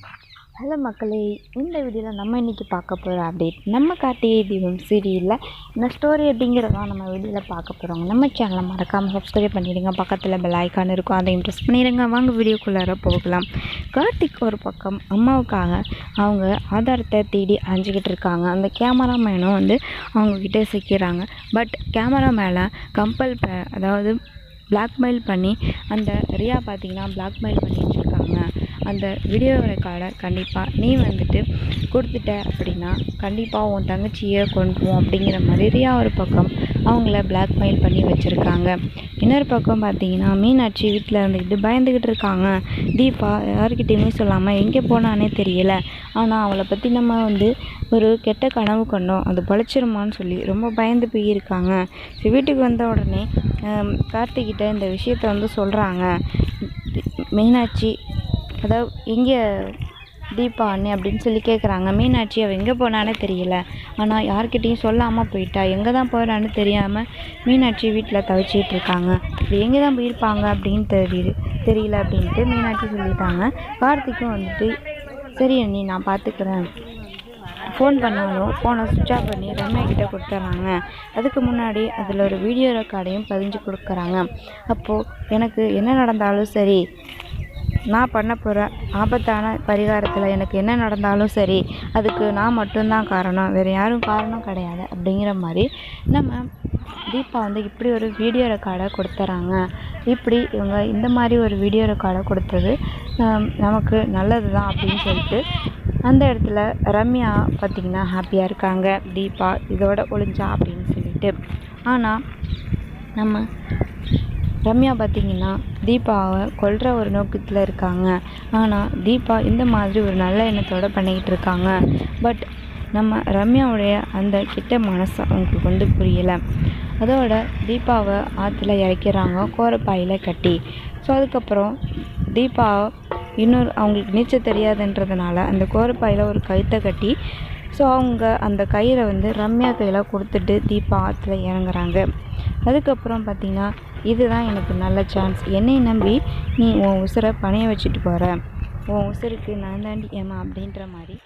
Hello மக்களே, இந்த வீடியோவில் நம்ம இன்றைக்கி பார்க்க போகிற அப்டேட் நம்ம கார்த்திகை தீபம் சீரியலில் இந்த ஸ்டோரி அப்படிங்கிறதான் நம்ம வீடியோவில் பார்க்க போகிறோம். நம்ம சேனலை மறக்காமல் சப்ஸ்கிரைப் பண்ணிடுங்க, பக்கத்தில் பெல் ஐக்கான் இருக்கும், அதையும் ப்ரெஸ் பண்ணிடுங்க. வாங்க வீடியோக்குள்ளார போகலாம். கார்த்திக் ஒரு பக்கம் அம்மாவுக்காக அவங்க ஆதாரத்தை தேடி அலைஞ்சிக்கிட்டு இருக்காங்க. அந்த கேமராமேனும் அவங்கக்கிட்ட சிக்கிறாங்க. பட் கேமரா மேலே அதாவது பிளாக்மெயில் பண்ணி அந்த ரியா பார்த்திங்கன்னா பிளாக்மெயில் பண்ணி வச்சுருக்காங்க. அந்த வீடியோ ரெக்கார்டை கண்டிப்பாக நீ கொடுத்துட்ட அப்படின்னா கண்டிப்பாக உன் தங்கச்சியை கொண்டுருவோம் அப்படிங்கிற மாதிரி ரியா ஒரு பக்கம் அவங்கள பிளாக்மெயில் பண்ணி வச்சுருக்காங்க. இன்னொரு பக்கம் பார்த்திங்கன்னா மீனாட்சி வீட்டில் இருந்துக்கிட்டு பயந்துக்கிட்டு இருக்காங்க. தீபா யார்கிட்டையுமே சொல்லாமல் எங்கே போனானே தெரியலை. ஆனால் அவளை பற்றி நம்ம ஒரு கெட்ட கனவு கண்டோம், அது பழிச்சிருமான்னு சொல்லி ரொம்ப பயந்து போயிருக்காங்க. சரி, வீட்டுக்கு வந்த உடனே கார்த்திகிட்ட இந்த விஷயத்தை சொல்கிறாங்க. மீனாட்சி அதாவது எங்கே தீபா அண்ணே அப்படின்னு சொல்லி கேட்குறாங்க. மீனாட்சி அவள் எங்கே போனானே தெரியல, ஆனால் யார்கிட்டையும் சொல்லாமல் போயிட்டா, எங்கே தான் போகிறான்னு தெரியாமல் மீனாட்சி வீட்டில் தவிச்சிட்டு இருக்காங்க. இப்படி எங்கே தான் போயிருப்பாங்க அப்படின்னு தெரியல அப்படின்ட்டு மீனாட்சி சொல்லிட்டாங்க. கார்த்திக்கும் சரி அண்ணி நான் பார்த்துக்கிறேன், ஃபோன் பண்ணாலும் ஃபோனை சுவிட்ச் ஆஃப் பண்ணி ரம்யா கிட்டே கொடுத்துட்றாங்க. அதுக்கு முன்னாடி அதில் ஒரு வீடியோ ரெக்கார்டையும் பதிஞ்சு கொடுக்குறாங்க. அப்போது எனக்கு என்ன நடந்தாலும் சரி, நான் பண்ண போகிற ஆபத்தான பரிகாரத்தில் எனக்கு என்ன நடந்தாலும் சரி, அதுக்கு நான் மட்டும்தான் காரணம், வேறு யாரும் காரணம் கிடையாது அப்படிங்கிற மாதிரி நம்ம தீபா இப்படி ஒரு வீடியோ ரெக்கார்டை கொடுத்துட்றாங்க. இப்படி இவங்க இந்த மாதிரி ஒரு வீடியோ ரெக்கார்டை கொடுத்தது நமக்கு நல்லது தான் அப்படின்னு சொல்லிட்டு அந்த இடத்துல ரம்யா பார்த்திங்கன்னா ஹாப்பியாக இருக்காங்க. தீபா இதோட ஒழிஞ்சா அப்படின்னு சொல்லிட்டு. ஆனால் நம்ம ரம்யா பார்த்திங்கன்னா தீபாவை கொல்ற ஒரு நோக்கத்தில் இருக்காங்க. ஆனால் தீபா இந்த மாதிரி ஒரு நல்ல எண்ணத்தோடு பண்ணிக்கிட்டு இருக்காங்க. பட் நம்ம ரம்யாவுடைய அந்த கிட்ட மனசு அவங்களுக்கு புரியலை. அதோட தீபாவை ஆற்றுல இறக்கிறாங்க கோரப்பாயில் கட்டி. ஸோ அதுக்கப்புறம் தீபா இன்னொரு அவங்களுக்கு நீச்சல் தெரியாதுன்றதுனால அந்த கோரப்பாயில் ஒரு கயிற்றை கட்டி, ஸோ அவங்க அந்த கயிறை ரம்யா கையில் கொடுத்துட்டு தீபா ஆற்றுல இறங்குறாங்க. அதுக்கப்புறம் பார்த்திங்கன்னா இதுதான் எனக்கு நல்ல சான்ஸ், என்னை நம்பி நீ உன் உசுரை பணைய வச்சுட்டு போகிற, உன் உசுருக்கு நான் தாண்டி ஏமா அப்படின்ற மாதிரி